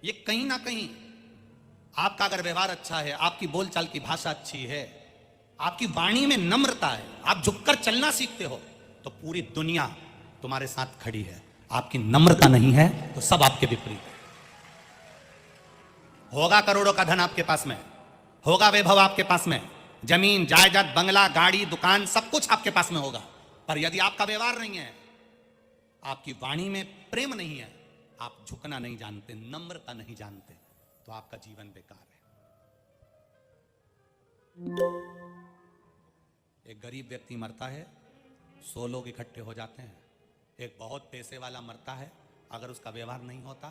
ये कहीं ना कहीं आपका अगर व्यवहार अच्छा है, आपकी बोलचाल की भाषा अच्छी है, आपकी वाणी में नम्रता है, आप झुककर चलना सीखते हो, तो पूरी दुनिया तुम्हारे साथ खड़ी है। आपकी नम्रता नहीं है तो सब आपके विपरीत है। होगा करोड़ों का धन आपके पास में, होगा वैभव आपके पास में, जमीन जायदाद बंगला गाड़ी दुकान सब कुछ आपके पास में होगा, पर यदि आपका व्यवहार नहीं है, आपकी वाणी में प्रेम नहीं है, आप झुकना नहीं जानते, नम्रता नहीं जानते, तो आपका जीवन बेकार है। एक गरीब व्यक्ति मरता है, 100 लोग इकट्ठे हो जाते हैं। एक बहुत पैसे वाला मरता है, अगर उसका व्यवहार नहीं होता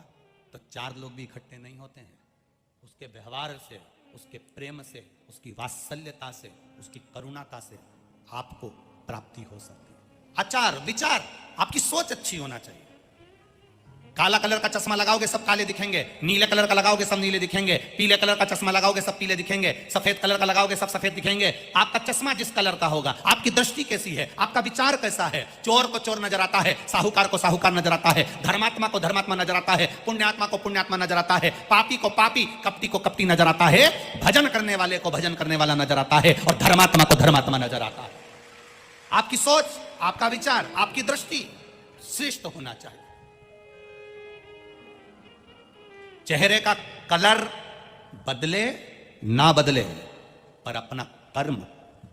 तो 4 लोग भी इकट्ठे नहीं होते हैं। उसके व्यवहार से, उसके प्रेम से, उसकी वात्सल्यता से, उसकी करुणाता से आपको प्राप्ति हो सकती है। आचार विचार, आपकी सोच अच्छी होना चाहिए। काला कलर का चश्मा लगाओगे सब काले दिखेंगे, नीले कलर का लगाओगे सब नीले दिखेंगे, पीले कलर का चश्मा लगाओगे सब पीले दिखेंगे, सफेद कलर का लगाओगे सब सफेद दिखेंगे। आपका चश्मा जिस कलर का होगा, आपकी दृष्टि कैसी है, आपका विचार कैसा है। चोर को चोर नजर आता है, साहूकार को साहूकार नजर आता है, धर्मात्मा को धर्मात्मा नजर आता है, पुण्यात्मा को पुण्यात्मा नजर आता है, पापी को पापी, कपटी को कपटी नजर आता है, भजन करने वाले को भजन करने वाला नजर आता है, और धर्मात्मा को धर्मात्मा नजर आता है। आपकी सोच, आपका विचार, आपकी दृष्टि श्रेष्ठ होना चाहिए। चेहरे का कलर बदले ना बदले, पर अपना कर्म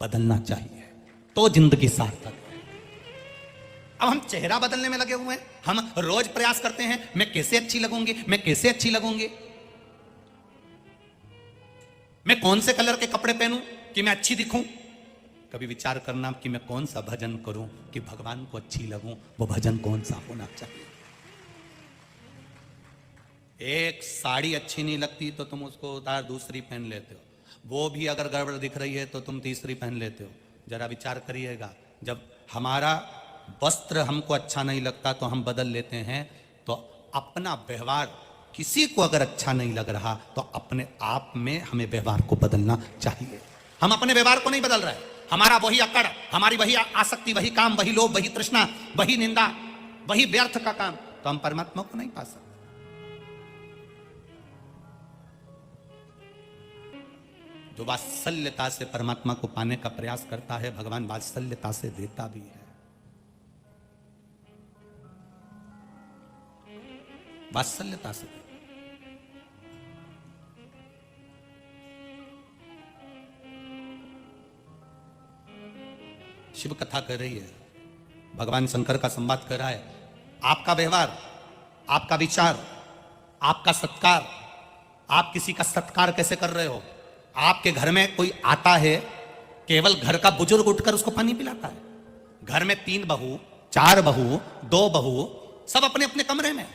बदलना चाहिए, तो जिंदगी सार्थक है। अब हम चेहरा बदलने में लगे हुए हैं, हम रोज प्रयास करते हैं, मैं कैसे अच्छी लगूंगी, मैं कैसे अच्छी लगूंगी, मैं कौन से कलर के कपड़े पहनूं कि मैं अच्छी दिखूं। कभी विचार करना कि मैं कौन सा भजन करूं कि भगवान को अच्छी लगूं, वो भजन कौन सा होना चाहिए। एक साड़ी अच्छी नहीं लगती तो तुम उसको उतार दूसरी पहन लेते हो, वो भी अगर गड़बड़ दिख रही है तो तुम तीसरी पहन लेते हो। जरा विचार करिएगा, जब हमारा वस्त्र हमको अच्छा नहीं लगता तो हम बदल लेते हैं, तो अपना व्यवहार किसी को अगर अच्छा नहीं लग रहा तो अपने आप में हमें व्यवहार को बदलना चाहिए। हम अपने व्यवहार को नहीं बदल रहे, हमारा वही अकड़, हमारी वही आसक्ति, वही काम, वही लोभ, वही तृष्णा, वही निंदा, वही व्यर्थ का काम, तो हम परमात्मा को नहीं पा सकते। जो वात्सल्यता से परमात्मा को पाने का प्रयास करता है, भगवान वात्सल्यता से देता भी है। वात्सल्यता से। शिव कथा कर रही है, भगवान शंकर का संवाद कर रहा है। आपका व्यवहार, आपका विचार, आपका सत्कार, आप किसी का सत्कार कैसे कर रहे हो। आपके घर में कोई आता है, केवल घर का बुजुर्ग उठकर उसको पानी पिलाता है। घर में 3 बहू, 4 बहू, 2 बहू, सब अपने अपने कमरे में,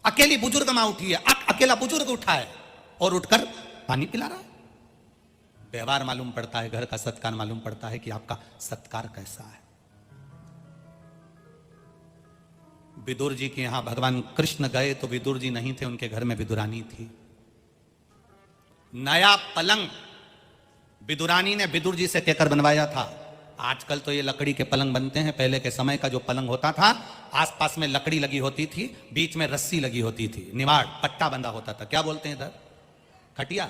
अकेली बुजुर्ग मां उठी है, अकेला बुजुर्ग उठा है और उठकर पानी पिला रहा है। व्यवहार मालूम पड़ता है, घर का सत्कार मालूम पड़ता है कि आपका सत्कार कैसा है। विदुर जी के यहां भगवान कृष्ण गए तो विदुर जी नहीं थे, उनके घर में विदुरानी थी। नया पलंग विदुरानी ने विदुर जी से कहकर बनवाया था। आजकल तो ये लकड़ी के पलंग बनते हैं, पहले के समय का जो पलंग होता था, आसपास में लकड़ी लगी होती थी, बीच में रस्सी लगी होती थी, निवाड़ पट्टा बंधा होता था। क्या बोलते हैं इधर, खटिया।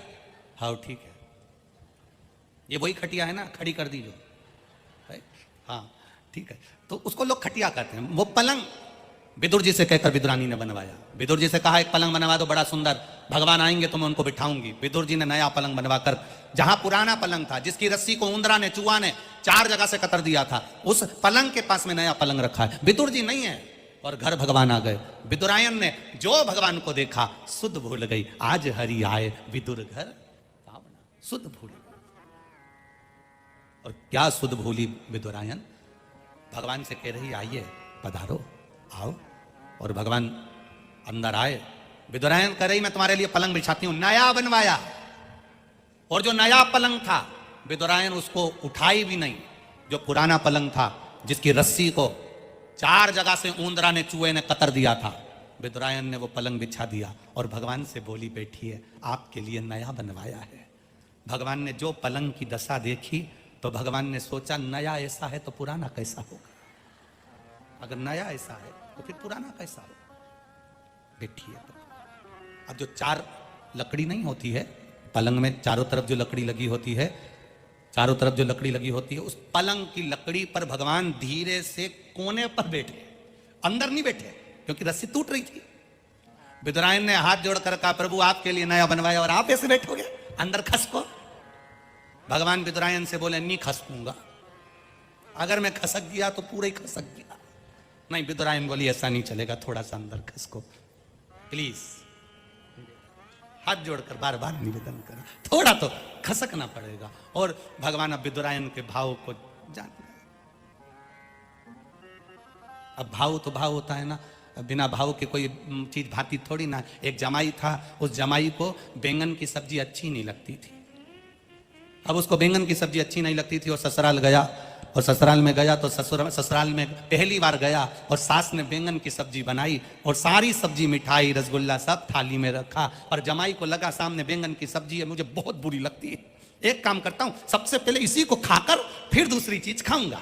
हाँ ठीक है, ये वही खटिया है ना, खड़ी कर दी जो, हाँ ठीक है, तो उसको लोग खटिया कहते हैं। वो पलंग विदुर जी से कहकर विदुरानी ने बनवाया। विदुर जी से कहा एक पलंग बनवा दो बड़ा सुंदर, भगवान आएंगे तो मैं उनको बिठाऊंगी। विदुर जी ने नया पलंग बनवाकर, जहां पुराना पलंग था जिसकी रस्सी को उंदरा ने, चूहा ने 4 जगह से कतर दिया था, उस पलंग के पास में नया पलंग रखा है। विदुर जी नहीं है और घर भगवान आ गए। विदुरायन ने जो भगवान को देखा सुध भूल गई, आज हरि आए विदुर घर पावना, सुध भूल गई। और क्या सुध भूली विदुरायन, भगवान से कह रही आइए पधारो आओ, और भगवान अंदर आए। विदुरायन कह रही मैं तुम्हारे लिए पलंग बिछाती हूं, नया बनवाया। और जो नया पलंग था विदुरायन उसको उठाई भी नहीं। जो पुराना पलंग था जिसकी रस्सी को 4 जगह से ऊंदरा ने, चूहे ने कतर दिया था, विदुरायन ने वो पलंग बिछा दिया और भगवान से बोली बैठिए आपके लिए नया बनवाया है। भगवान ने जो पलंग की दशा देखी तो भगवान ने सोचा नया ऐसा है तो पुराना कैसा होगा। अगर नया ऐसा है तो फिर पुराना कैसा हो। बैठिए। अब जो चार लकड़ी नहीं होती है पलंग में, चारों तरफ जो लकड़ी लगी होती है, चारों तरफ जो लकड़ी लगी होती है, उस पलंग की लकड़ी पर भगवान धीरे से कोने पर बैठे, अंदर नहीं बैठे क्योंकि रस्सी टूट रही थी। विदुरायन ने हाथ जोड़कर कहा, प्रभु आपके लिए नया बनवाया और आप ऐसे बैठोगे, अंदर खसको। भगवान विदुरायन से बोले, नहीं खसकूंगा, अगर मैं खसक गया तो पूरा ही खसक गया। नहीं, विदुरायन बोली ऐसा नहीं चलेगा, थोड़ा सा अंदर खसको प्लीज। हाथ जोड़कर बार बार निवेदन करें, थोड़ा तो खसकना पड़ेगा। और भगवान अब विदुरायन के भाव को जान, अब भाव तो भाव होता है ना, बिना भाव के कोई चीज भाती थोड़ी ना। एक जमाई था, उस जमाई को बैंगन की सब्जी अच्छी नहीं लगती थी। अब उसको बैंगन की सब्जी अच्छी नहीं लगती थी और ससुराल गया, और ससुराल में गया तो ससुराल में पहली बार गया और सास ने बैंगन की सब्जी बनाई और सारी सब्जी, मिठाई, रसगुल्ला सब थाली में रखा। और जमाई को लगा सामने बैंगन की सब्जी है, मुझे बहुत बुरी लगती है, एक काम करता हूं, सबसे पहले इसी को खाकर फिर दूसरी चीज खाऊंगा,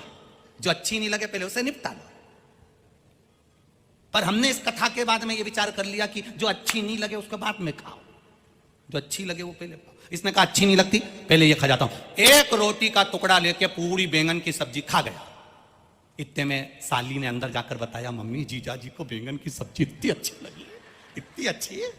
जो अच्छी नहीं लगे पहले उसे निपटा लो। पर हमने इस कथा के बाद में ये विचार कर लिया कि जो अच्छी नहीं लगे उसके बाद में खाओ, जो अच्छी लगे वो पहले खाओ। इसने कहा अच्छी नहीं लगती, पहले ये खा जाता हूं। एक रोटी का टुकड़ा लेके पूरी बैंगन की सब्जी खा गया। इतने में साली ने अंदर जाकर बताया, मम्मी जीजा जी को बैंगन की सब्जी इतनी अच्छी लगी, इतनी अच्छी है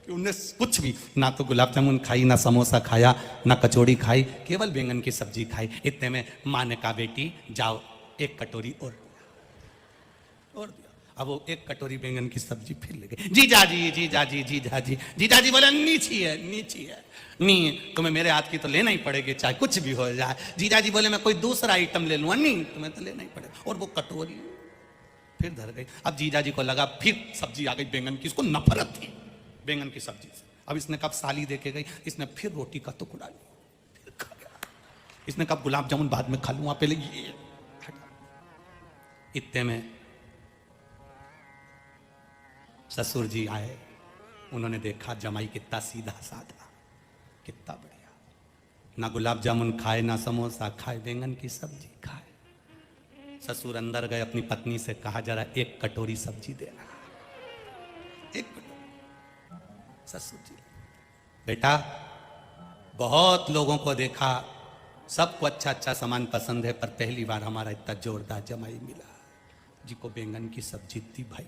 कि उन्हें कुछ भी ना तो गुलाब जामुन खाई, ना समोसा खाया, ना कचौड़ी खाई, केवल बैंगन की सब्जी खाई। इतने में माँ ने कहा, बेटी जाओ एक कटोरी और दिया। अब वो एक कटोरी बैंगन की सब्जी फिर ले गए। जीजा जी जीजा जी जीजा जी, जीजा जी बोले नीची है, नीची है, नहीं तुम्हें मेरे हाथ की तो लेना ही पड़ेगी चाहे कुछ भी हो जाए। जीजा जी बोले मैं कोई दूसरा आइटम ले लूंगा, नहीं तुम्हें तो लेना ही पड़ेगा। और वो कटोरी फिर धर गई। अब जीजा जी को लगा फिर सब्जी आ गई बैंगन की, इसको नफरत थी बैंगन की सब्जी से। अब इसने कब साली देखे गई, इसने फिर रोटी का टुकड़ा लिया, फिर खा गया। इसने कब गुलाब जामुन बाद में खा लूंगा, पहले ये। इतने में ससुर जी आए, उन्होंने देखा जमाई कितना सीधा साधा, कितना बढ़िया, ना गुलाब जामुन खाए, ना समोसा खाए, बैंगन की सब्जी खाए। ससुर अंदर गए, अपनी पत्नी से कहा, जरा एक कटोरी सब्जी देना, एक कटोरी। ससुर जी, बेटा बहुत लोगों को देखा, सबको अच्छा अच्छा सामान पसंद है, पर पहली बार हमारा इतना जोरदार जमाई मिला जी को बैंगन की सब्जी थी, भाई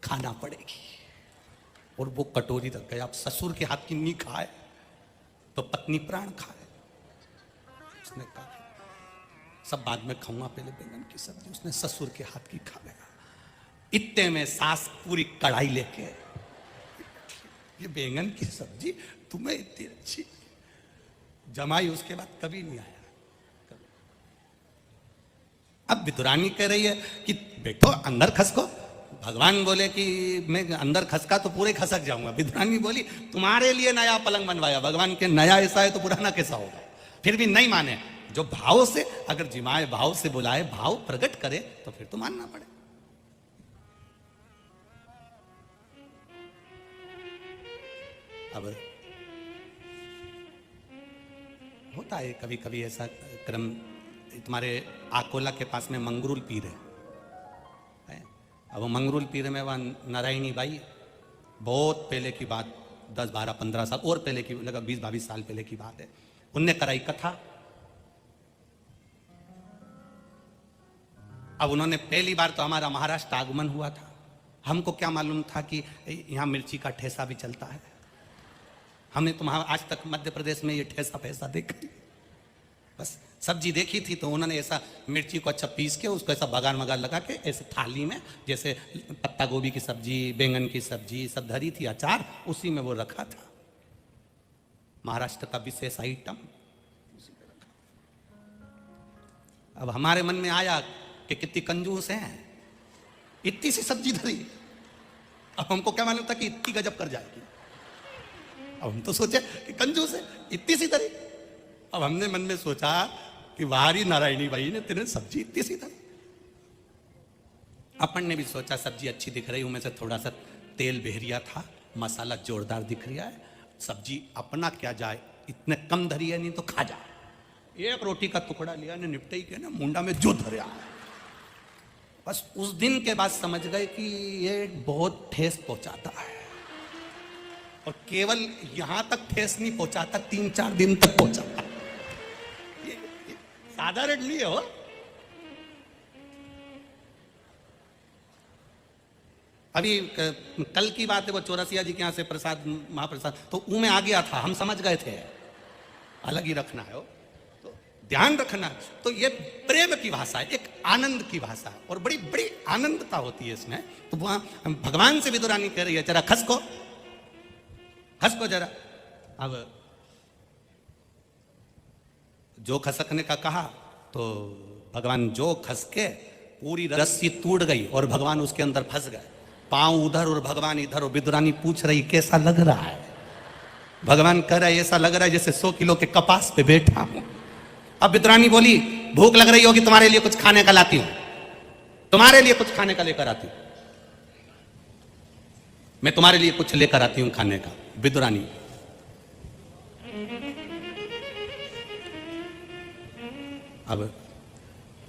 खाना पड़ेगी। और वो कटोरी रख गया। अब ससुर के हाथ की नहीं खाए तो पत्नी प्राण खाए। उसने कहा सब बाद में खाऊंगा, पहले बैंगन की सब्जी। उसने ससुर के हाथ की खा गया। इतने में सास पूरी कढ़ाई लेके, ये बैंगन की सब्जी तुम्हें इतनी अच्छी। जमाई उसके बाद कभी नहीं आया। अब विदुरानी कह रही है कि बैठो अंदर खसको। भगवान बोले कि मैं अंदर खसका तो पूरे खसक जाऊंगा। विदुरानी बोली तुम्हारे लिए नया पलंग बनवाया। भगवान के नया ऐसा है तो पुराना कैसा होगा। फिर भी नहीं माने। जो भाव से अगर जिमाए, भाव से बुलाए, भाव प्रकट करे तो फिर तो मानना पड़े। अब होता है कभी कभी ऐसा क्रम। तुम्हारे आकोला के पास में मंगरूल पीर है। अब मंगरूल पीर में वह नारायणी बाई, बहुत पहले की बात, 10, 12, 15 साल और पहले की, लगभग 20, 22 साल पहले की बात है। उनने कराई कथा। अब उन्होंने पहली बार तो हमारा महाराष्ट्र आगमन हुआ था। हमको क्या मालूम था कि यहाँ मिर्ची का ठेसा भी चलता है। हमने तो आज तक मध्य प्रदेश में ये ठेसा फैसा देखा, बस सब्जी देखी थी। तो उन्होंने ऐसा मिर्ची को अच्छा पीस के उसको ऐसा बगार मगार लगा के ऐसे थाली में, जैसे पत्ता गोभी की सब्जी, बैंगन की सब्जी सब धरी थी, अचार उसी में वो रखा था। महाराष्ट्र का विशेष आइटम उसी में रखा। अब हमारे मन में आया कि कितनी कंजूस हैं, इतनी सी सब्जी धरी। अब हमको क्या मालूम था कि इतनी गजब कर जाएगी। अब हम तो सोचे कि कंजूस है, इतनी सी धरी। अब हमने मन में सोचा कि वारी नारायणी भाई ने तेरे सब्जी इतनी सी धरी। अपन ने भी सोचा सब्जी अच्छी दिख रही, उनमें से थोड़ा सा तेल बहरिया था, मसाला जोरदार दिख रहा है, सब्जी अपना क्या जाए, इतने कम धरी है, नहीं तो खा जाए। एक रोटी का टुकड़ा लिया ने, निपटे ही के ना मुंडा में जो धरिया। बस उस दिन के बाद समझ गए कि ये बहुत ठेस पहुंचाता है, और केवल यहां तक ठेस नहीं पहुंचाता, 3-4 दिन तक पहुंचाता। ये साधारण नहीं हो। अभी कल की बात है, वो चौरसिया जी के यहां से प्रसाद, महाप्रसाद तो ऊ में आ गया था, हम समझ गए थे, अलग ही रखना है वो, तो ध्यान रखना। तो ये प्रेम की भाषा है, एक आनंद की भाषा है, और बड़ी बड़ी आनंदता होती है इसमें। तो वहां भगवान से विदुरानी कह रही है, जरा खसको जरा। अब जो खसकने का कहा तो भगवान जो खसके, पूरी रस्सी टूट गई और भगवान उसके अंदर फंस गए, पांव उधर और भगवान इधर। और विदुरानी पूछ रही कैसा लग रहा है? भगवान कह रहा है ऐसा लग रहा है जैसे 100 किलो के कपास पे बैठा हूं। अब विदुरानी बोली, भूख लग रही होगी, तुम्हारे लिए कुछ खाने का लाती हूं, तुम्हारे लिए कुछ खाने का लेकर आती हूं, मैं तुम्हारे लिए कुछ लेकर आती हूं खाने का। विदुरानी अब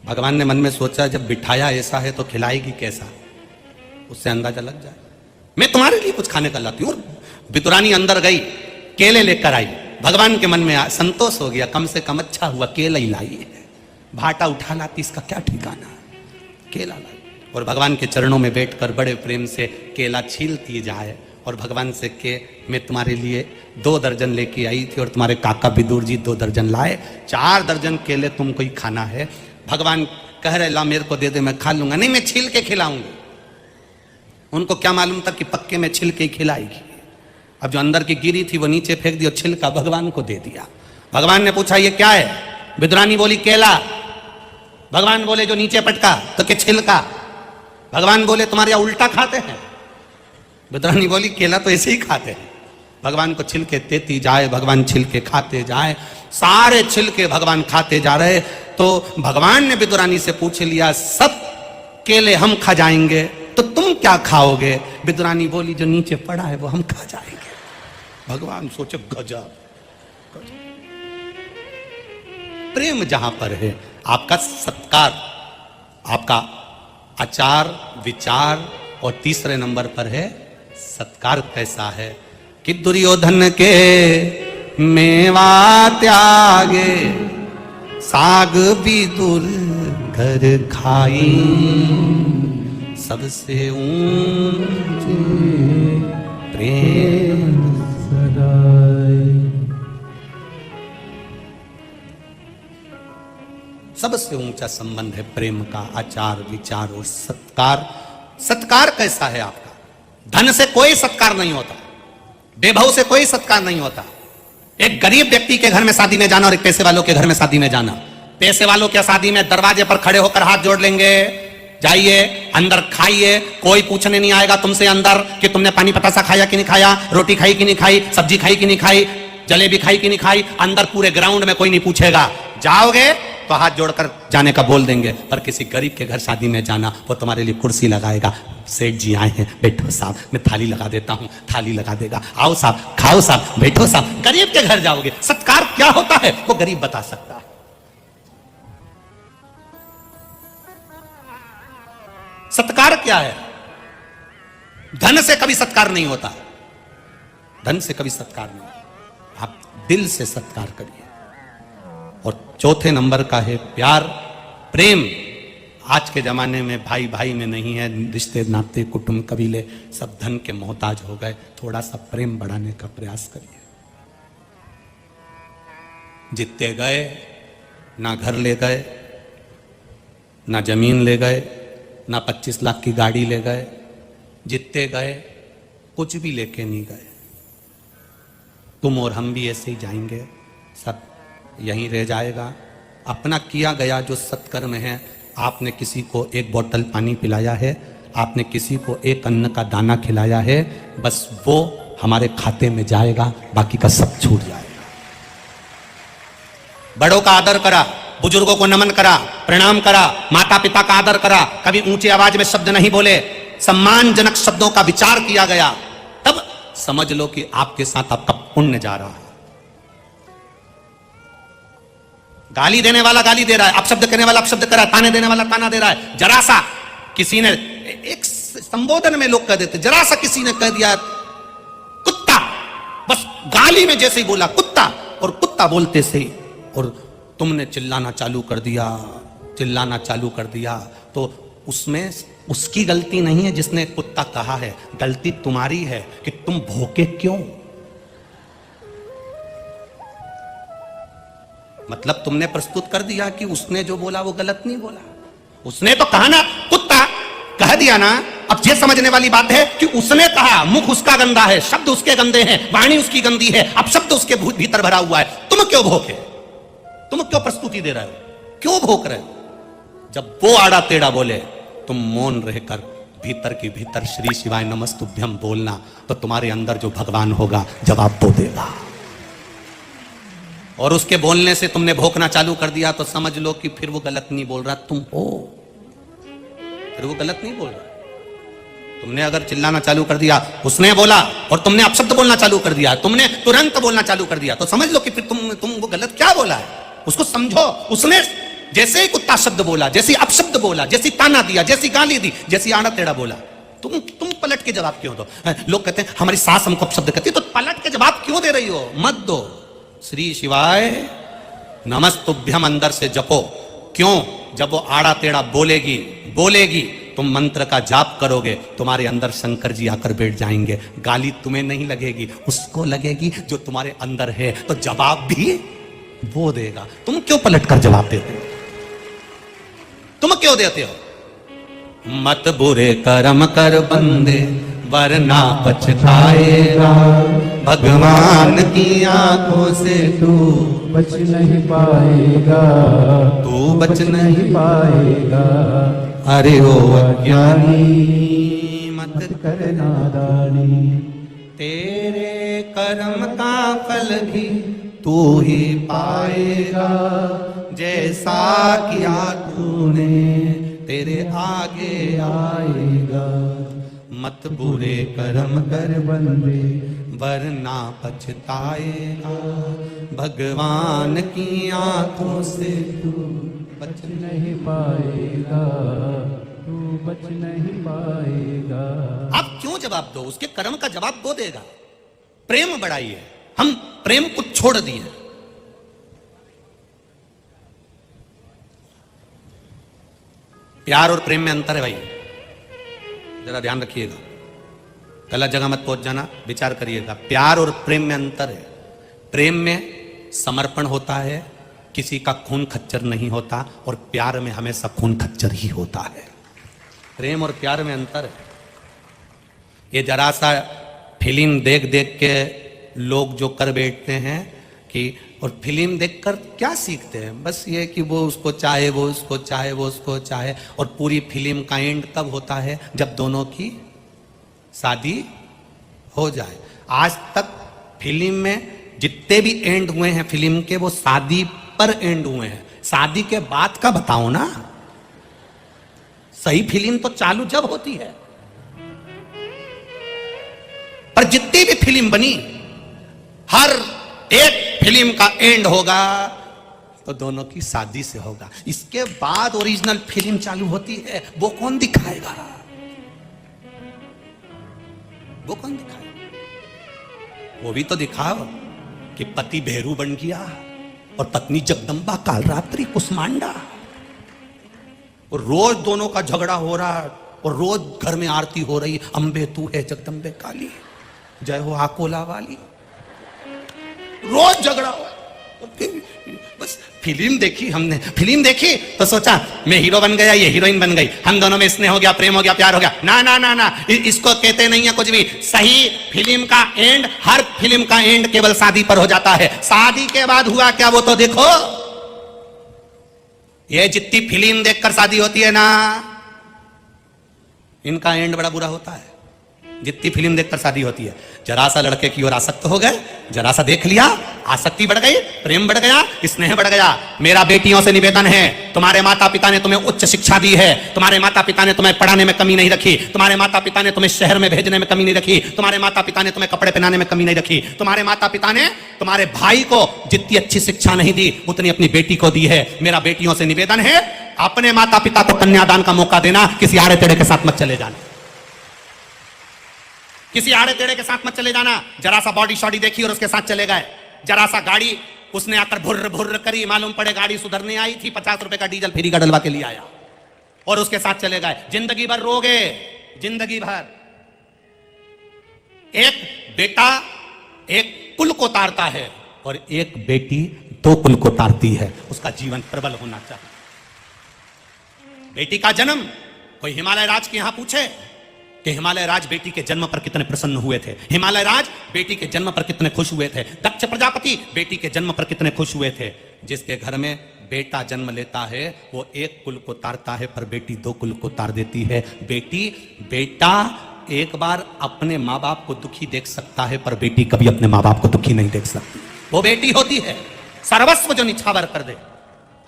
भगवान ने मन में सोचा, जब बिठाया ऐसा है तो खिलाएगी कैसा, उससे अंदाजा लग जाए, मैं तुम्हारे लिए कुछ खाने का लाती हूं। विदुरानी अंदर गई, केले लेकर आई। भगवान के मन में संतोष हो गया, कम से कम अच्छा हुआ केला ही लाई है, भाटा उठा लाती इसका क्या ठिकाना, केला लाई। और भगवान के चरणों में बैठकर बड़े प्रेम से केला छीलती जाए, और भगवान से के मैं तुम्हारे लिए 2 दर्जन लेके आई थी, और तुम्हारे काका विदुर जी 2 दर्जन लाए, 4 दर्जन केले तुमको ही खाना है। भगवान कह रहे, ला मेरे को दे दे, मैं खा लूंगा। नहीं, मैं छील के खिलाऊंगी। उनको क्या मालूम था कि पक्के में छिल के खिलाएगी। अब जो अंदर की गिरी थी वो नीचे फेंक दी और छिलका भगवान को दे दिया। भगवान ने पूछा ये क्या है? विदुरानी बोली केला। भगवान बोले जो नीचे पटका, तो क्या छिलका? भगवान बोले तुम्हारे यहाँ उल्टा खाते हैं? विदुरानी बोली केला तो ऐसे ही खाते हैं। भगवान को छिलके देती जाए, भगवान छिलके खाते जाए, सारे छिलके भगवान खाते जा रहे। तो भगवान ने विदुरानी से पूछ लिया, सब केले हम खा जाएंगे तो तुम क्या खाओगे? विदुरानी बोली जो नीचे पड़ा है वो हम खा जाएंगे। भगवान सोचे गजब, प्रेम जहां पर है, आपका सत्कार, आपका आचार विचार, और तीसरे नंबर पर है सत्कार कैसा है कि दुर्योधन के मेवा त्यागे, साग विदुर घर खाई, सबसे ऊंचे प्रेम सगाई। सबसे ऊंचा संबंध है प्रेम का, आचार विचार और सत्कार। सत्कार कैसा है आपका? धन से कोई सत्कार नहीं होता, वैभव से कोई सत्कार नहीं होता। एक गरीब व्यक्ति के घर में शादी में जाना और एक पैसे वालों के घर में शादी में जाना। पैसे वालों के शादी में दरवाजे पर खड़े होकर हाथ जोड़ लेंगे, जाइए अंदर खाइए, कोई पूछने नहीं आएगा तुमसे अंदर कि तुमने पानी पतासा खाया कि नहीं खाया, रोटी खाई कि नहीं खाई, सब्जी खाई कि नहीं खाई, जलेबी खाई कि नहीं खाई। अंदर पूरे ग्राउंड में कोई नहीं पूछेगा। जाओगे तो हाथ जोड़कर जाने का बोल देंगे। पर किसी गरीब के घर शादी में जाना, वो तुम्हारे लिए कुर्सी लगाएगा, सेठ जी आए हैं, बैठो साहब, मैं थाली लगा देता हूं, थाली लगा देगा, आओ साहब, खाओ साहब, बैठो साहब। गरीब के घर जाओगे, सत्कार क्या होता है वो गरीब बता सकता है। सत्कार क्या है? धन से कभी सत्कार नहीं होता, धन से कभी सत्कार नहीं होता। आप दिल से सत्कार करिए। और चौथे नंबर का है प्यार, प्रेम। आज के जमाने में भाई भाई में नहीं है, रिश्ते नाते कुटुंब कबीले सब धन के मोहताज हो गए। थोड़ा सा प्रेम बढ़ाने का प्रयास करिए। जितने गए, ना घर ले गए, ना जमीन ले गए, ना 25 लाख की गाड़ी ले गए। जितने गए कुछ भी लेके नहीं गए। तुम और हम भी ऐसे ही जाएंगे, सब यहीं रह जाएगा। अपना किया गया जो सत्कर्म है, आपने किसी को 1 बोतल पानी पिलाया है, आपने किसी को 1 अन्न का दाना खिलाया है, बस वो हमारे खाते में जाएगा, बाकी का सब छूट जाएगा। बड़ों का आदर करा, बुजुर्गों को नमन करा, प्रणाम करा, माता पिता का आदर करा, कभी ऊंची आवाज में शब्द नहीं बोले, सम्मानजनक शब्दों का विचार किया गया, तब समझ लो कि आपके साथ आपका पुण्य जा रहा है। गाली देने वाला गाली दे रहा है, अपशब्द कहने वाला अपशब्द कर रहा है, ताने देने वाला ताना दे रहा है, जरा सा किसी ने एक संबोधन में लोग कह देते, जरा सा किसी ने कह दिया कुत्ता, बस गाली में जैसे ही बोला कुत्ता, और कुत्ता बोलते से ही और तुमने चिल्लाना चालू कर दिया, चिल्लाना चालू कर दिया, तो उसमें उसकी गलती नहीं है जिसने कुत्ता कहा है, गलती तुम्हारी है कि तुम भौंके क्यों। मतलब तुमने प्रस्तुत कर दिया कि उसने जो बोला वो गलत नहीं बोला, उसने तो कहा ना कुत्ता, कह दिया ना। अब ये समझने वाली बात है कि उसने कहा, मुख उसका गंदा है, शब्द उसके गंदे हैं, वाणी उसकी गंदी है, अब शब्द उसके भीतर भरा हुआ है, तुम क्यों भोंके, तुम क्यों प्रस्तुति दे रहे हो, क्यों भोंक रहे हो। जब वो आड़ा टेढ़ा बोले तुम मौन रहकर भीतर की भीतर श्री शिवाय नमस्तुभ्यम बोलना, तो तुम्हारे अंदर जो भगवान होगा जवाब वो देगा। और उसके बोलने से तुमने भोंकना चालू कर दिया तो समझ लो कि फिर वो गलत नहीं बोल रहा, तुम हो, फिर वो गलत नहीं बोल रहा। तुमने अगर चिल्लाना चालू कर दिया, उसने बोला और तुमने अपशब्द बोलना चालू कर दिया, तुमने तुरंत बोलना चालू कर दिया, तो समझ लो कि फिर तुम वो गलत क्या बोला है, उसको समझो। उसने जैसे ही कुत्ता शब्द बोला, जैसी अपशब्द बोला, जैसी ताना दिया, जैसी गाली दी, जैसी आड़ा टेढ़ा बोला, तुम पलट के जवाब क्यों दो। लोग कहते हैं हमारी सास हमको अपशब्द कहती है, तो पलट के जवाब क्यों दे रही हो, मत दो। श्री शिवाय नमस्तुभ्यम अंदर से जपो। क्यों, जब वो आड़ा टेढ़ा बोलेगी तुम मंत्र का जाप करोगे, तुम्हारे अंदर शंकर जी आकर बैठ जाएंगे। गाली तुम्हें नहीं लगेगी, उसको लगेगी जो तुम्हारे अंदर है, तो जवाब भी वो देगा। तुम क्यों पलट कर जवाब देते हो, तुम क्यों देते हो। मत बुरे कर्म कर बंदे वरना पछताएगा, भगवान की आंखों से तू बच नहीं पाएगा, तू बच नहीं पाएगा। अरे ओ अज्ञानी मत कर नादानी, तेरे कर्म का फल भी तू ही पाएगा, जैसा किया तूने तेरे आगे आएगा। मत बुरे कर्म कर बंदे वरना पछताएगा, भगवान की आंखों से तू बच नहीं पाएगा, तू बच नहीं पाएगा। आप क्यों जवाब दो, उसके कर्म का जवाब वो देगा। प्रेम बढ़ाइए, हम प्रेम को छोड़ दिए। प्यार और प्रेम में अंतर है भाई, जरा ध्यान रखिएगा, गलत जगह मत पहुंच जाना, विचार करिएगा। प्यार और प्रेम में अंतर है। प्रेम में समर्पण होता है, किसी का खून खच्चर नहीं होता, और प्यार में हमेशा खून खच्चर ही होता है। प्रेम और प्यार में अंतर है। ये जरा सा फिल्म देख देख के लोग जो कर बैठते हैं कि, और फिल्म देखकर क्या सीखते हैं, बस ये कि वो उसको चाहे, वो उसको चाहे, वो उसको चाहे, और पूरी फिल्म का एंड कब होता है, जब दोनों की शादी हो जाए। आज तक फिल्म में जितने भी एंड हुए हैं फिल्म के, वो शादी पर एंड हुए हैं। शादी के बाद का बताओ ना, सही फिल्म तो चालू जब होती है। पर जितनी भी फिल्म बनी, हर एक फिल्म का एंड होगा तो दोनों की शादी से होगा। इसके बाद ओरिजिनल फिल्म चालू होती है, वो कौन दिखाएगा, वो कौन दिखाएगा। वो भी तो दिखाओ कि पति भेरू बन गया और पत्नी जगदम्बा कालरात्रि कुष्मांडा, और रोज दोनों का झगड़ा हो रहा है, और रोज घर में आरती हो रही, अंबे तू है जगदम्बे काली, जय हो आकोला वाली, रोज झगड़ा हो। बस फिल्म देखी हमने, फिल्म देखी तो सोचा मैं हीरो बन गया, ये हीरोइन बन गई, हम दोनों में स्नेह हो गया, प्रेम हो गया, प्यार हो गया। ना ना ना ना, इसको कहते नहीं है कुछ भी। सही फिल्म का एंड, हर फिल्म का एंड केवल शादी पर हो जाता है। शादी के बाद हुआ क्या वो तो देखो। ये जितनी फिल्म देखकर शादी होती है ना, इनका एंड बड़ा बुरा होता है। जितनी फिल्म देखकर शादी होती है, जरा सा लड़के की ओर आसक्त हो गए, जरा सा देख लिया, आसक्ति बढ़ गई, प्रेम बढ़ गया, स्नेह बढ़ गया। मेरा बेटियों से निवेदन है, तुम्हारे माता पिता ने तुम्हें उच्च शिक्षा दी है, तुम्हारे माता पिता ने तुम्हें पढ़ाने में कमी नहीं रखी, तुम्हारे माता पिता ने तुम्हें शहर में भेजने में कमी नहीं रखी, तुम्हारे माता पिता ने तुम्हें कपड़े पहनाने में कमी नहीं रखी, तुम्हारे माता पिता ने तुम्हारे भाई को जितनी अच्छी शिक्षा नहीं दी उतनी अपनी बेटी को दी है। मेरा बेटियों से निवेदन है, अपने माता पिता को कन्यादान का मौका देना, किसी आड़े टेढ़े के साथ मत चले जाना, किसी आड़े टेढ़े के साथ मत चले जाना। जरा सा बॉडी शॉडी देखी और उसके साथ चले गए, जरा सा गाड़ी उसने आकर भुर्र भुर्र करी, मालूम पड़े गाड़ी सुधरने आई थी, 50 रुपए का डीजल फ्री का डलवा के लिए आया और उसके साथ चले गए। जिंदगी भर रोगे, जिंदगी भर। एक बेटा एक कुल को तारता है और एक बेटी 2 कुल को तारती है, उसका जीवन प्रबल होना चाहिए। बेटी का जन्म, कोई हिमालय राज के यहां पूछे कि हिमालय राज बेटी के जन्म पर कितने प्रसन्न हुए थे, हिमालय राज बेटी के जन्म पर कितने खुश हुए थे, दक्ष प्रजापति बेटी के जन्म पर कितने खुश हुए थे। जिसके घर में बेटा जन्म लेता है वो 1 कुल को तारता है, पर बेटी 2 कुल को तार देती है। बेटा एक बार अपने माँ बाप को दुखी देख सकता है, पर बेटी कभी अपने माँ बाप को दुखी नहीं देख सकती। वो बेटी होती है सर्वस्व जो निछावर कर दे।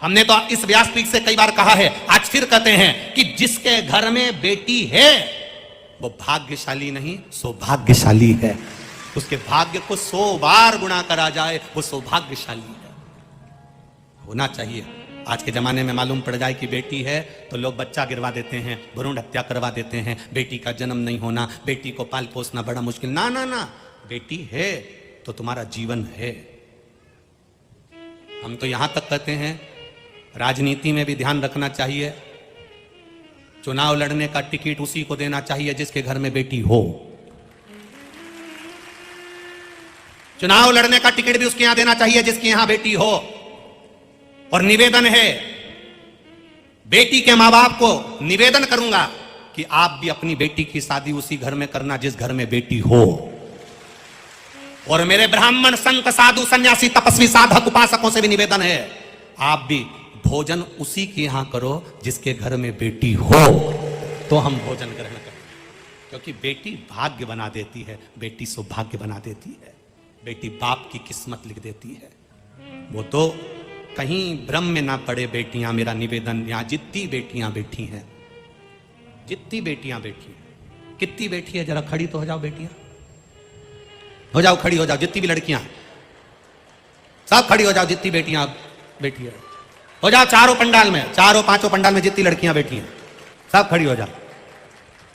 हमने तो इस व्यासपीठ से कई बार कहा है, आज फिर कहते हैं कि जिसके घर में बेटी है वो भाग्यशाली नहीं सौभाग्यशाली है। उसके भाग्य को 100 बार गुणा करा जाए वो सौभाग्यशाली है, होना चाहिए। आज के जमाने में मालूम पड़ जाए कि बेटी है तो लोग बच्चा गिरवा देते हैं, भ्रूण हत्या करवा देते हैं, बेटी का जन्म नहीं होना, बेटी को पाल पोसना बड़ा मुश्किल। ना ना ना, बेटी है तो तुम्हारा जीवन है। हम तो यहां तक कहते हैं राजनीति में भी ध्यान रखना चाहिए, चुनाव लड़ने का टिकट उसी को देना चाहिए जिसके घर में बेटी हो। चुनाव लड़ने का टिकट भी उसके यहां देना चाहिए जिसके यहां बेटी हो। और निवेदन है, बेटी के मां बाप को निवेदन करूंगा कि आप भी अपनी बेटी की शादी उसी घर में करना जिस घर में बेटी हो। और मेरे ब्राह्मण संत साधु सन्यासी तपस्वी साधक उपासकों से भी निवेदन है, आप भी भोजन उसी के यहां करो जिसके घर में बेटी हो, तो हम भोजन ग्रहण करें। क्योंकि बेटी भाग्य बना देती है, बेटी सौभाग्य बना देती है, बेटी बाप की किस्मत लिख देती है। वो तो कहीं भ्रम में ना पड़े बेटियां, मेरा निवेदन। यहां जितनी बेटियां बैठी हैं, जितनी बेटियां बैठी हैं, कितनी बेटी है जरा खड़ी तो हो जाओ बेटियां, हो जाओ खड़ी हो जाओ, जितनी भी लड़कियां सब खड़ी हो जाओ, जितनी बेटियां बैठी है हो जाओ। चारों पंडाल में, चारों पांचों पंडाल में जितनी लड़कियां बैठी हैं सब खड़ी हो जाओ।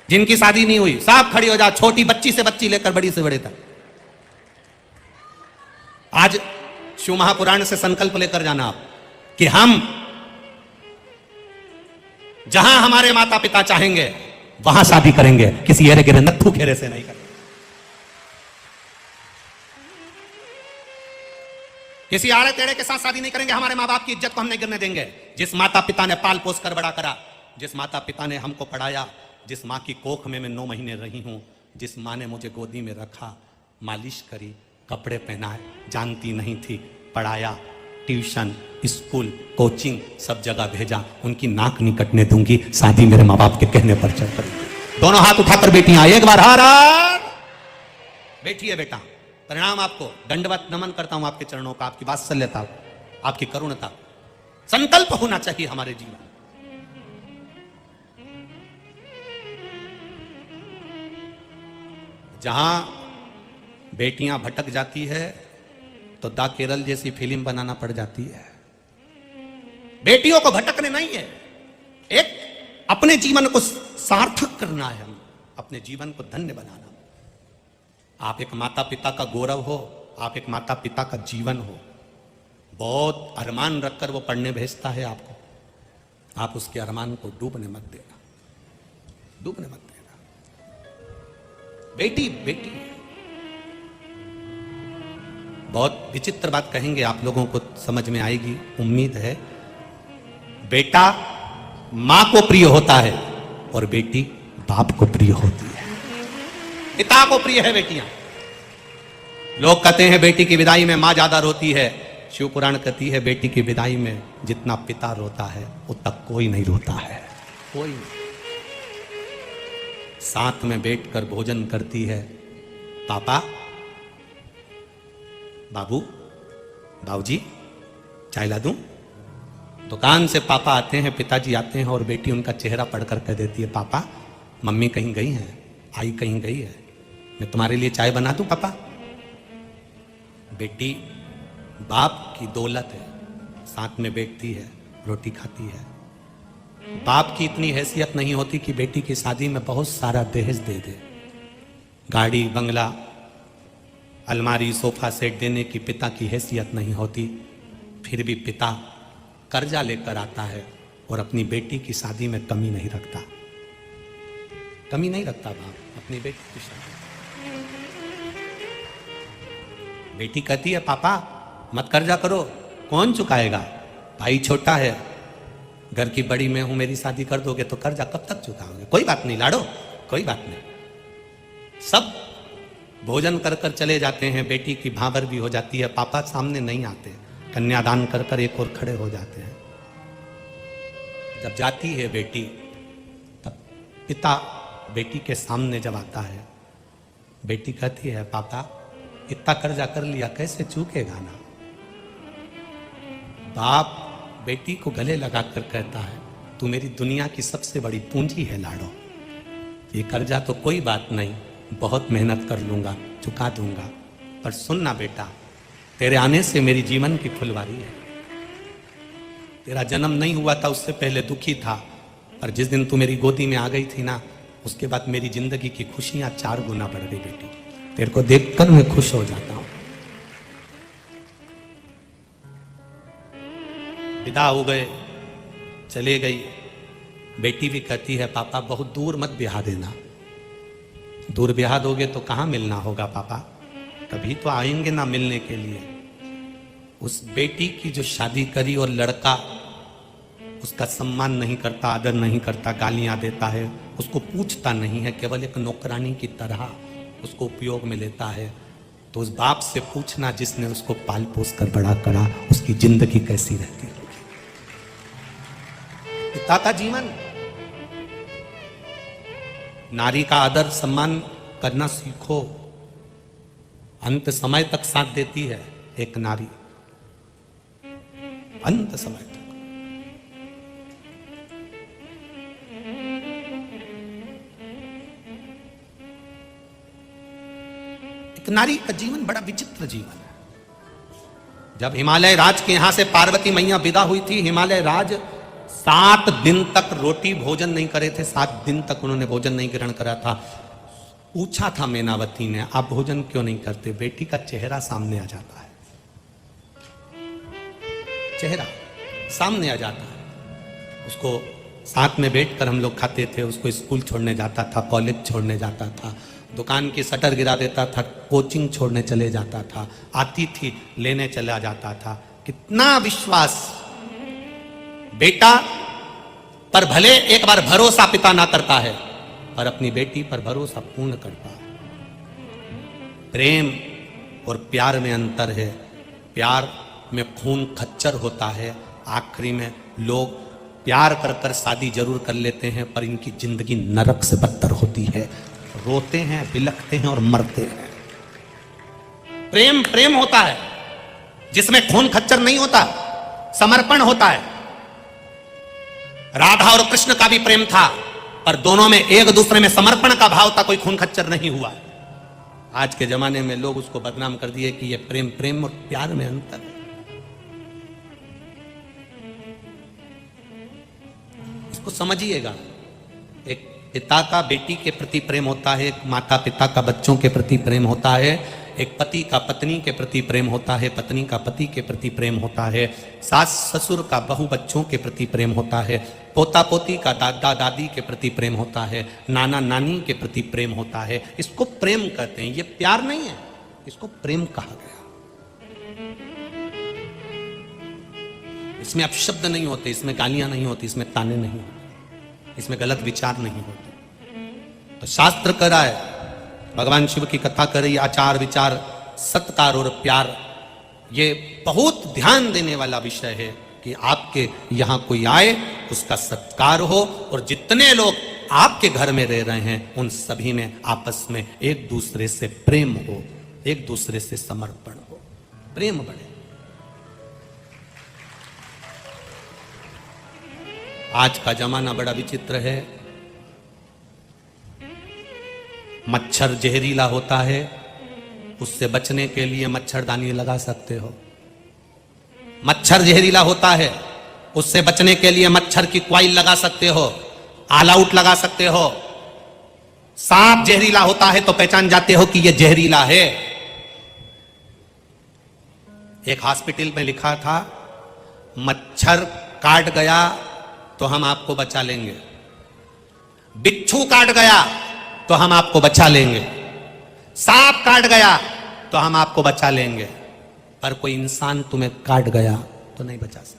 जिनकी शादी नहीं हुई सब खड़ी हो जाओ, छोटी बच्ची से बच्ची लेकर बड़ी से बड़े तक। आज शिव महापुराण से संकल्प लेकर जाना आप कि हम जहां हमारे माता पिता चाहेंगे वहां शादी करेंगे, किसी एरे गिरे नत्थू घेरे से नहीं करेंगे, किसी आड़े टेढ़े के साथ शादी नहीं करेंगे। हमारे माँ बाप की इज्जत को हम नहीं गिरने देंगे। जिस माता पिता ने पाल पोस कर बड़ा करा, जिस माता पिता ने हमको पढ़ाया, जिस माँ की कोख में मैं 9 महीने रही हूं, जिस माँ ने मुझे गोदी में रखा, मालिश करी, कपड़े पहनाए, जानती नहीं थी, पढ़ाया, ट्यूशन, स्कूल, कोचिंग सब जगह भेजा, उनकी नाक नहीं कटने दूंगी। शादी मेरे माँ बाप के कहने पर चल करेंगे। दोनों हाथ उठाकर बेटियां एक बार हार बैठी है बेटा, परिणाम आपको दंडवत नमन करता हूं आपके चरणों का, आपकी वात्सल्यता, आपकी करुणता। संकल्प होना चाहिए हमारे जीवन। जहां बेटियां भटक जाती है तो दा केरल जैसी फिल्म बनाना पड़ जाती है। बेटियों को भटकने नहीं है, एक अपने जीवन को सार्थक करना है, हम अपने जीवन को धन्य बनाना। आप एक माता पिता का गौरव हो, आप एक माता पिता का जीवन हो। बहुत अरमान रखकर वो पढ़ने भेजता है आपको, आप उसके अरमान को डूबने मत देना, डूबने मत देना। बेटी बेटी बहुत विचित्र बात कहेंगे, आप लोगों को समझ में आएगी उम्मीद है। बेटा मां को प्रिय होता है और बेटी बाप को प्रिय होती है, पिता को प्रिय है बेटियां। लोग कहते हैं बेटी की विदाई में मां ज्यादा रोती है, शिव पुराण कहती है बेटी की विदाई में जितना पिता रोता है उतना कोई नहीं रोता है, कोई नहीं। साथ में बैठकर भोजन करती है, पापा, बाबू, बाबूजी चाय ला दूं? दुकान से पापा आते हैं, पिताजी आते हैं और बेटी उनका चेहरा पढ़कर कह देती है, पापा मम्मी कहीं गई हैं, आई कहीं गई है, मैं तुम्हारे लिए चाय बना दूं पापा? बेटी बाप की दौलत है, साथ में बैठती है, रोटी खाती है, बाप की इतनी हैसियत नहीं होती कि बेटी की शादी में बहुत सारा दहेज दे दे, गाड़ी बंगला अलमारी सोफा सेट देने की पिता की हैसियत नहीं होती। फिर भी पिता कर्जा लेकर आता है और अपनी बेटी की शादी में कमी नहीं रखता, कमी नहीं रखता बाप अपनी बेटी की शादी। बेटी कहती है पापा मत कर्जा करो, कौन चुकाएगा, भाई छोटा है, घर की बड़ी मैं हूं, मेरी शादी कर दोगे तो कर्जा कब तक चुकाओगे, कोई बात नहीं लाडो, कोई बात नहीं। सब भोजन कर कर चले जाते हैं, बेटी की भांवर भी हो जाती है, पापा सामने नहीं आते, कन्यादान कर कर एक और खड़े हो जाते हैं। जब जाती है बेटी तब पिता बेटी के सामने जब आता है, बेटी कहती है पापा इतना कर्जा कर लिया कैसे चूकेगा ना। बाप बेटी को गले लगाकर कहता है तू मेरी दुनिया की सबसे बड़ी पूंजी है लाडो, ये कर्जा तो कोई बात नहीं, बहुत मेहनत कर लूंगा, चुका दूंगा, पर सुनना बेटा तेरे आने से मेरी जीवन की फुलवारी है। तेरा जन्म नहीं हुआ था उससे पहले दुखी था, पर जिस दिन तू मेरी गोदी में आ गई थी ना, उसके बाद मेरी जिंदगी की खुशियां 4 गुना बढ़ गई बेटी, तेरे को देखकर मैं खुश हो जाता हूं। विदा हो गए, चले गई। बेटी भी कहती है पापा बहुत दूर मत ब्याह देना, दूर ब्याह दोगे तो कहां मिलना होगा पापा, कभी तो आएंगे ना मिलने के लिए। उस बेटी की जो शादी करी और लड़का उसका सम्मान नहीं करता, आदर नहीं करता, गालियां देता है, उसको पूछता नहीं है, केवल एक नौकरानी की तरह उसको उपयोग में लेता है, तो उस बाप से पूछना जिसने उसको पाल पोस कर बड़ा करा, उसकी जिंदगी कैसी रहती है। पिता का जीवन, नारी का आदर सम्मान करना सीखो, अंत समय तक साथ देती है एक नारी, अंत समय तक। एक नारी का जीवन बड़ा विचित्र जीवन है। जब हिमालय राज के यहां से पार्वती मैया विदा हुई थी, हिमालय राज 7 दिन तक रोटी भोजन नहीं करे थे, 7 दिन तक उन्होंने भोजन नहीं ग्रहण करा था। पूछा था मैनावती ने आप भोजन क्यों नहीं करते, बेटी का चेहरा सामने आ जाता है, चेहरा सामने आ जाता है। उसको साथ में बैठकर हम लोग खाते थे, उसको स्कूल छोड़ने जाता था, कॉलेज छोड़ने जाता था, दुकान की शटर गिरा देता था, कोचिंग छोड़ने चले जाता था, आती थी लेने चला जाता था। कितना विश्वास, बेटा पर भले एक बार भरोसा पिता ना करता है, पर अपनी बेटी पर भरोसा पूर्ण करता है। प्रेम और प्यार में अंतर है, प्यार में खून खच्चर होता है, आखिरी में लोग प्यार कर कर शादी जरूर कर लेते हैं, पर इनकी जिंदगी नरक से बदतर होती है, रोते हैं, बिलखते हैं और मरते हैं। प्रेम प्रेम होता है जिसमें खून खच्चर नहीं होता, समर्पण होता है। राधा और कृष्ण का भी प्रेम था, पर दोनों में एक दूसरे में समर्पण का भाव था, कोई खून खच्चर नहीं हुआ। आज के जमाने में लोग उसको बदनाम कर दिए कि ये प्रेम, प्रेम और प्यार में अंतर है। इसको समझिएगा, एक पिता का बेटी के प्रति प्रेम होता है, एक माता पिता का बच्चों के प्रति प्रेम होता है, एक पति का पत्नी के प्रति प्रेम होता है, पत्नी का पति के प्रति प्रेम होता है, सास ससुर का बहू बच्चों के प्रति प्रेम होता है, पोता पोती का दादा दादी के प्रति प्रेम होता है, नाना नानी के प्रति प्रेम होता है। इसको प्रेम कहते हैं, ये प्यार नहीं है, इसको प्रेम कहा गया। इसमें अपशब्द नहीं होते, इसमें गालियां नहीं होती, इसमें ताने नहीं होते, इसमें गलत विचार नहीं होते। तो शास्त्र कह रहा है, भगवान शिव की कथा कर रही, आचार विचार सत्कार और प्यार, ये बहुत ध्यान देने वाला विषय है कि आपके यहां कोई आए उसका सत्कार हो, और जितने लोग आपके घर में रह रहे हैं उन सभी में आपस में एक दूसरे से प्रेम हो, एक दूसरे से समर्पण हो, प्रेम बढ़े। आज का जमाना बड़ा विचित्र है, मच्छर जहरीला होता है, उससे बचने के लिए मच्छरदानी लगा सकते हो। मच्छर जहरीला होता है, उससे बचने के लिए मच्छर की कॉइल लगा सकते हो, ऑल आउट लगा सकते हो। सांप जहरीला होता है तो पहचान जाते हो कि यह जहरीला है। एक हॉस्पिटल में लिखा था, मच्छर काट गया तो हम आपको बचा लेंगे, बिच्छू काट गया तो हम आपको बचा लेंगे, सांप काट गया तो हम आपको बचा लेंगे, पर कोई इंसान तुम्हें काट गया तो नहीं बचा सकता।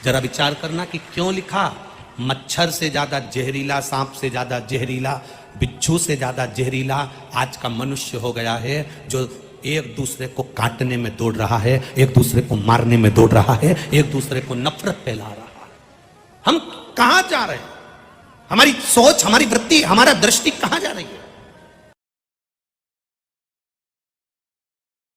जरा विचार करना कि क्यों लिखा। मच्छर से ज्यादा जहरीला, सांप से ज्यादा जहरीला, बिच्छू से ज्यादा जहरीला आज का मनुष्य हो गया है, जो एक दूसरे को काटने में दौड़ रहा है, एक दूसरे को मारने में दौड़ रहा है, एक दूसरे को नफरत फैला रहा है। हम कहां जा रहे हैं? हमारी सोच, हमारी वृत्ति, हमारा दृष्टि कहां जा रही है?